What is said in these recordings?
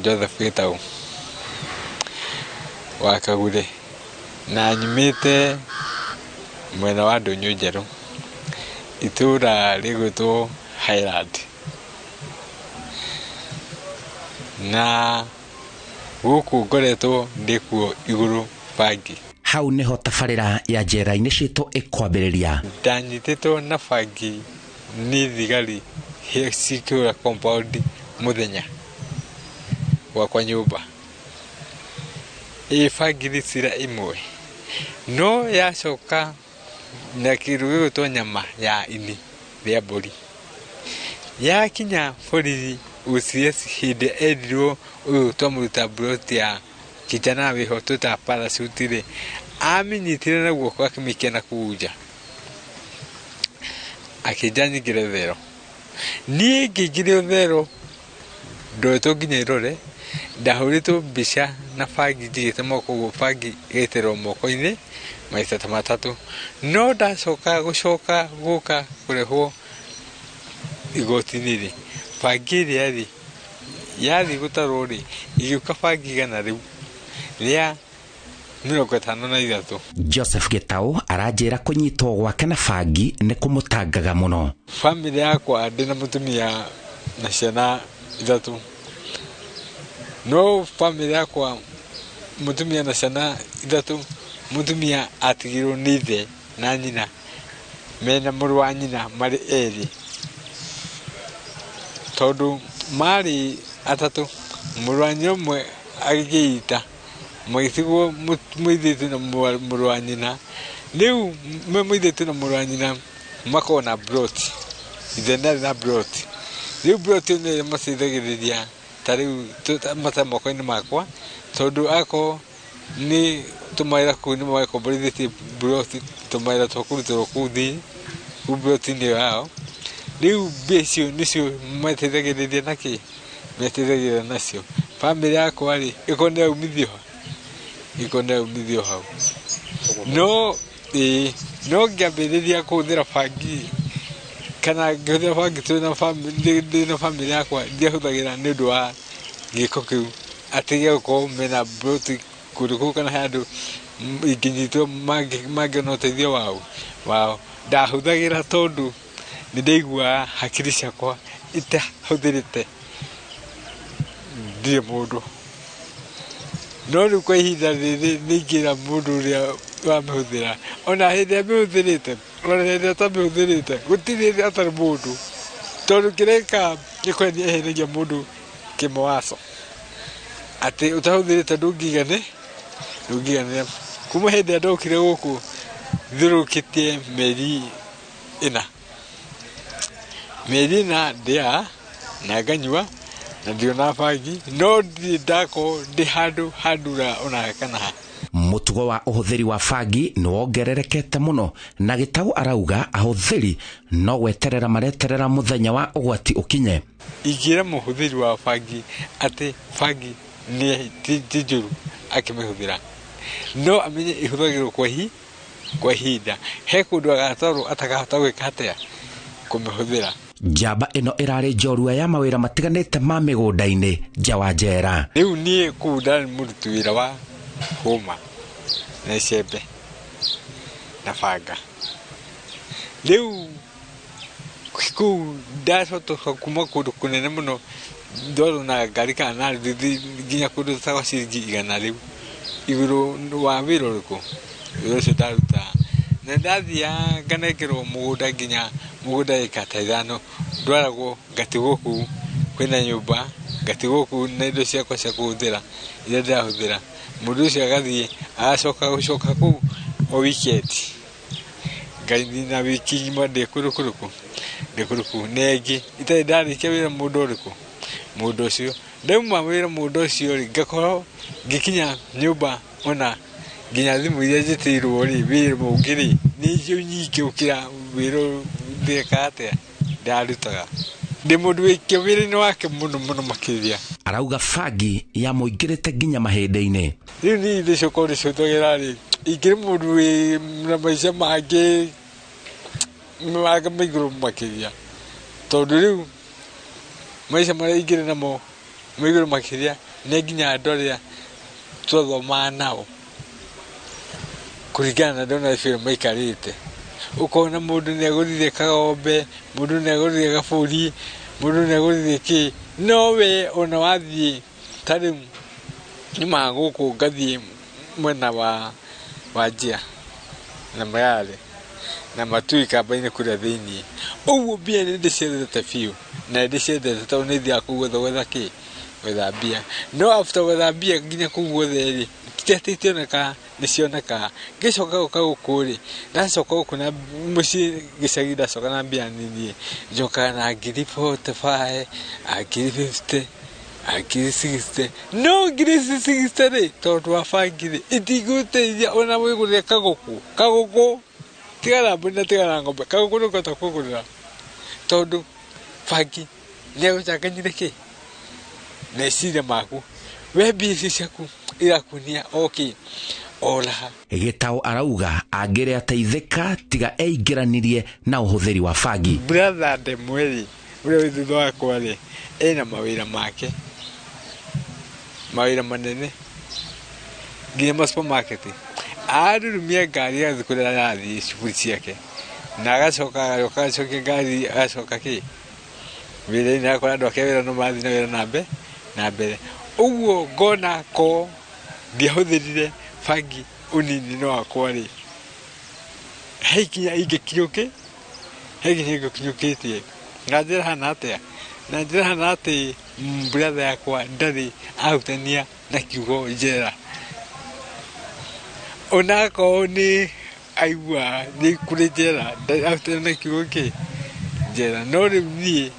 Joseph Gitau wa Kagure na nyumite mwena wa Ndunyu Njeru itura rigwitwo Highland na guku ngoretwo ndikuo iguru bangi. Hau niho tabarira ya njera-inĩ citũ ikwambĩrĩria. Ndanyitĩtwo na bangi ni thigari cikiura compound muthenya kwa nyumba bangi cira imwe no yacoka na kirugu to nyama ya ini rĩa mbũri yakinya borithi ucie hinde endirwo uyu twamuruta broti ya kijana wiho tuta parachute ri aminyitire na guoko akimikia na kuja akijani girethero ni ngigire thero ndoto nginya irore ndahurito mbica na bangi njigite moko bangi gitero moko-ini maita ta matatu no ndacoka guka kurehwo igoti-ini ri bangi ri yathi gutarwo ri igiuka bangi gana riu ria 53. Joseph Gitau aranjira kunyitwo gwake na bangi ni kumutangaga muno. Family yakwa ndina mutumia na ciana 3 no family yakwa mutumia na ciana 3 mutumia atigirwo ni ithe na nyina mena mũrũ wa nyina mari eri tondu mari atatu mũrũ wa nyina mwe agiita mwitigwo mwithite na mũrũ wa nyina riu mwithite na mũrũ wa nyina makona brot ithe na brot riu brot ni macithagiriria tariu mata moko-ini makwa tondu ako ni tumaira ku ni mwa komborithite brot tumaira twakurutwo kuthi brot ni yao riu besio nicio matithagiriria naki metithagiriria nacio family yakwa ri ikone umithio hau no ngambiriria kuthira bangi kana ngithira bangi tuna family yakwa ndiahuthagira ni undu wa giko kiu atige ko mena broti kuriku kana handu inginyitwo mangi no teithio wao ndahuthagira tondu ni ndaigua hakiri ciakwa itahuthirite ndire mundu no riu kwa ihinda riri ningira mundu uria wamihuthira ona hindi amihuthirite ona hindi atamihuthirite gutiri atari mundu tondu kireka gikwenia eheragia mundu kimowaco ati utahuthirite ndungigane kuma hindi andokire guku thirukitie meri 4 ndia na nganyua na ndiona bangi no ndako ndi handura ona kana mutugo wa uhuthiri wa bangi ni wongererekete muno na Gitau arauga ahuthiri no gweterera mareterera muthenya wa ugwati ukinye igira muhuthiri wa bangi ati bangi ni tijuru akimihuthira no amenye ihuthagirwo kwa ihinda he kundu agatwarwo atakahota gwika atia kumihuthira. Njamba ino irari njorua ya mawira matiganite ma migunda-ini nja wa njera. Riu nie kuunda muruti wira wa homa na icembe na banga riu ku ndacoka kuma kundu kunene muno ndoro na ngari kana nginya kundu ta ciringi 100 riu iguru wa wira uriku ucio ndaruta na ndathia nganekerwo mugunda nginya mugunda ikata 5 ndwaragwo ngatigwo ku kwina nyumba ngatigwo ku na indo ciakwa cia kuhuthira iria ndirahuthira mundu ucio agathie agacoka gucoka ku o weekend ngathi na wiki ngima ndikurukuruku nengi itari ndarikia wira mundu ucio ndauma wira mundu ucio ri ngakorwo ngikinya nyumba ona nginya thimu iria njitiirwo ri wira mungiri ni cio nyingi ukira wira ndeka atia ndarutaga ndi mundu wiki wira-ini wake muno makiria. Arauga bangi ya muingirite nginya mahinde-ini riu ni ndicoka ndicuthagira ri ingiri mundu na maica mangi maiguru makiria tondu riu maica maria ingiri namo mwiguru makiria ne nginya ndorera tuthoma nao kurigana ndona film maikarite ukona mundu ne agurire kagombe mundu ne agurire gaburi mundu ne agurire ki nowe ona wathie tari ni maguku ngathie mwena wa njia na mayale na matui kamba-inĩ kũrĩa thĩinĩ ũguo mbia nĩ ndĩciendete biũ na ndĩciendete tondũ nĩ thiaga kũu gwetha kĩ gwetha mbia no after gwetha mbia nginya kũu guothe rĩ ti atĩ itionekaga nĩ cionekaga ngĩcoka gũka gũkũ rĩ ndacoka gũkũ na mũciĩ gĩcagi ndacoka na mbia nini njokaga na ngiri 45 ngiri 50 ngiri 60 no ngiri 60 rĩ tondũ wa bangi rĩ itigũteithia ona wĩgũrĩre kagũkũ tigana mbũri na tigana ng'ombe kagũkũ ndũkũhota kũgũrĩra tondũ bangi nĩ egũchanganyire kĩ meciria maku we mbia icio ciaku irakunia okay olaha Gitau arauga angĩrĩ ateithĩka tiga eingĩranirie na ũhũthĩri wa bangi. Brother Ndemweri ũrĩa wĩ thutha wakwa rĩ ena mawĩra make mawĩra manene nginya ma supermarket arurumia ngari ya thukuru arathiĩ cukuru ciake na agacokia ngari agacoka kĩ wĩra-inĩ akora andũ ake wĩra no marathiĩ na wĩra na mbere ũguo ngona ko ndiahũthĩrire bangi unini no wakwa rĩ heikinya ingĩkinyũkĩtie na njĩra hana atĩa na njĩra hana atĩ brother yakwa ndarĩ ahutania na kiugo njera onako nĩ aigua nĩ kũrĩ njera ahutania na kiugo kĩ njera no rĩu niĩ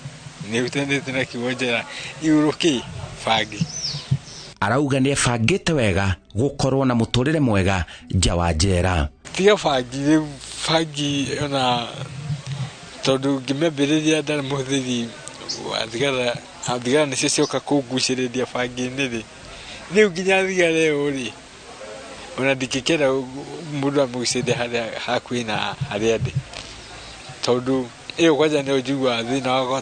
nĩ hutanĩte na kiugo njera igũrũ kĩ bangi. Arauga nĩ ebangĩte wega gũkorwo na mũtũrĩre mwega nja wa njera. Tiga bangi rĩu bangi ona tondũ ngĩmĩambĩrĩria ndarĩ mũhũthĩri wa thigara nĩcio cioka kũngucĩrĩria bangi-inĩ rĩ rĩu nginya thigara ĩyo rĩ ona ndingĩkenda mũndũ amũgucĩrĩrie harĩa hakuhĩ na harĩa ndĩ tondũ ĩyo kwanja nĩyo njiguaga thĩna wakwa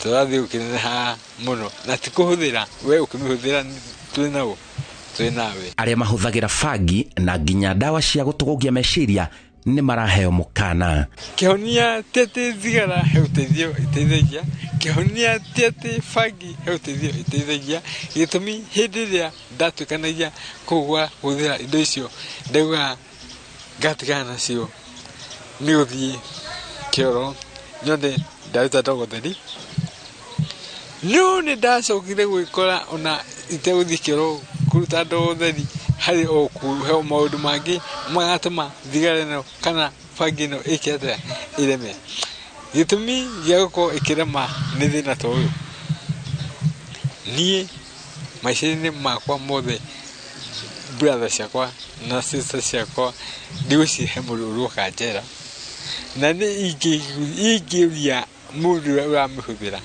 tũrathiĩ gũkĩneneha mũno na ti kũhũthĩra we ũkĩmĩhũthĩra twĩ nawe. Arĩa mahũthagĩra bangi na nginya ndawa cia gũtũgũgia meciria nĩ maraheo mũkana. Kĩhonia ti atĩ thigara he ũteithio iteithagia kĩhonia ti atĩ bangi he ũteithio iteithagia gĩtũmi hĩndĩ ĩrĩa ndatuĩkanagia kũhũthĩra indo icio ndauga ngatigana nacio nĩ gũthiĩ kĩoro nyone ndaruta ndogo theri no nĩ ndacokire gwĩkora ona itegũthiĩ kĩoro kũruta ndogo theri harĩ o kũhe maũndũ mangĩ magatũma thigara ĩno kana bangi ĩno ĩkĩte ĩreme. Gĩtũmi gĩa gũkorwo ĩkĩrema nĩ thĩna ta ũyũ niĩ maica-inĩ makwa mothe brother ciakwa na sister ciakwa ndigũcihe mũndũ ũroka njera na nĩ ingĩũria mũndũ ũrĩa ũramĩhũthĩra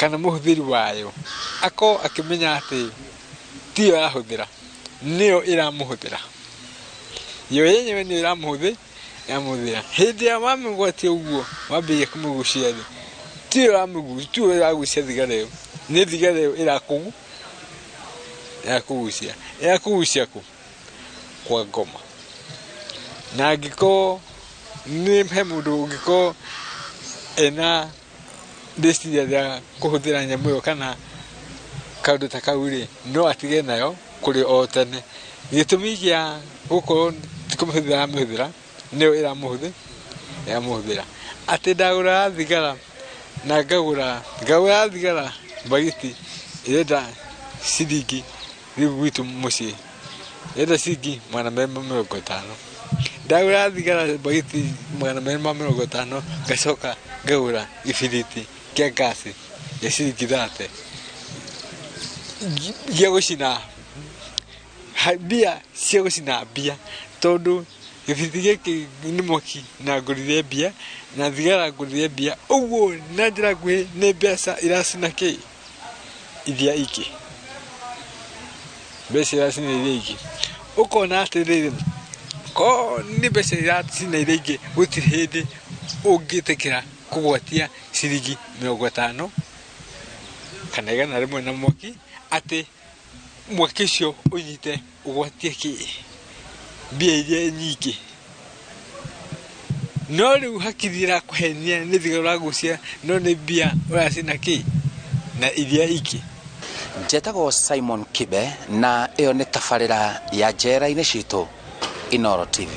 kana mũhũthĩri wayo akorwo akĩmenya atĩ tiyo arahũthĩra nĩyo ĩramũhũthĩra yo yenyewe nĩyo ĩramũhũthĩra hĩndĩ ĩrĩa wamĩgwatia ũguo wambĩrĩria kũmĩgucia thĩ tiyo ĩragucia thigara ĩyo nĩ thigara ĩyo ĩrakũgucia kũ kwa ngoma na angĩkorwo nĩ he mũndũ ũngĩkorwo ena rĩciria rĩa kũhũthĩra nyamũ ĩyo kana kaũndũ ta kau rĩ no atige nayo kũrĩ o tene. Gĩtũmi gĩa gũkorwo ti kũmĩhũthĩra amĩhũthĩra nĩyo ĩramũhũthĩra atĩ ndagũra thigara na ngagũra thigara mbagiti ĩrenda ciringi rĩu gwitũ mũciĩ ĩrenda ciringi 250 ndagũra thigara mbagiti 250 ngacoka ngagũra gĩbiriti kĩa ngasi gĩa ciringi 30 gĩa gũcina mbia cia gũcina mbia tondũ gĩbiriti gĩkĩ nĩ mwaki na ngũrire mbia na thigara ngũrire mbia ũguo na njĩra nguhĩ nĩ mbeca iracina kĩ iria ingĩ mbeca iracina iria ingĩ ũkona atĩrĩrĩ ko nĩ mbeca iracina iria ingĩ gũtirĩ hĩndĩ ũngĩtĩkĩra kũgwatia ciringi 50 kana igana rimwe na mwaki ati mwaki cio unyite ugwatie ki mbia iria nyingi no riu hakithira kuhenia ni thigara gucia no ni mbia uracina ki na iria iki. Njetago Simon Kibe na iyo ni tabarira ya njera-ini citu Inooro TV.